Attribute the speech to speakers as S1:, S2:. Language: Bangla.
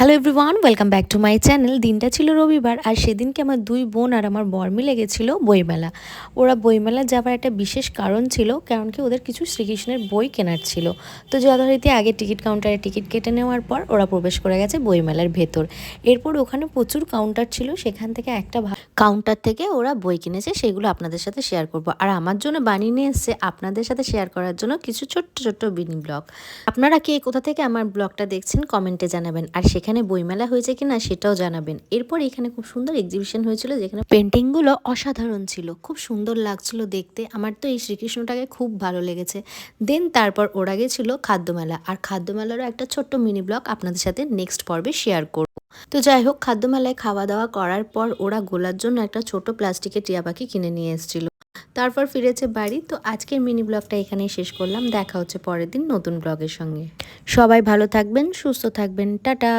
S1: Hello everyone, welcome back to my channel. দিনটা ছিল রবিবার, আর সেদিনকে আমার দুই বোন আর আমার বর মিলে গেছিল বইমেলা। ওরা বইমেলা যাবার একটা বিশেষ কারণ ছিল, কারণ কি ওদের কিছু শ্রীকৃষ্ণের বই কেনার ছিল। তো যথারীতি আগে টিকিট কাউন্টারে টিকিট কেটে নেওয়ার পর ওরা প্রবেশ করে গেছে বইমেলার ভেতর। এরপর ওখানে প্রচুর কাউন্টার ছিল, সেখান থেকে একটা কাউন্টার থেকে ওরা বই কিনেছে, সেগুলো আপনাদের সাথে শেয়ার করব। আর আমার জন্য বানিয়ে নিয়ে এসছে আপনাদের সাথে শেয়ার করার জন্য কিছু ছোট্ট ছোট্ট মিনি ব্লগ। আপনারা কে কোথা থেকে আমার ব্লগটা দেখছেন কমেন্টে জানাবেন, আর সেখানে বইমেলা হয়েছে কিনা সেটাও জানাবেন। এরপর এখানে খুব সুন্দর এক্সিবিশন হয়েছিল, যেখানে পেন্টিংগুলো অসাধারণ ছিল, খুব সুন্দর লাগছিল দেখতে। আমার তো এই শ্রীকৃষ্ণটাকে খুব ভালো লেগেছে। দেন তারপর ওরা গেছিল খাদ্যমেলা, আর খাদ্যমেলারও একটা ছোট্ট মিনি ব্লগ আপনাদের সাথে নেক্সট পর্বে শেয়ার করব। তো যাই হোক, খাদ্যমেলায় খাওয়া দাওয়া করার পর ওরা গোলার জন্য একটা ছোট প্লাস্টিকের টিয়া পাখি কিনে নিয়ে এসেছিল। তারপর ফিরেছে বাড়ি। তো আজকের মিনি ব্লগটা এখানেই শেষ করলাম। দেখা হচ্ছে পরের দিন নতুন ব্লগের সঙ্গে। সবাই ভালো থাকবেন, সুস্থ থাকবেন, টাটা।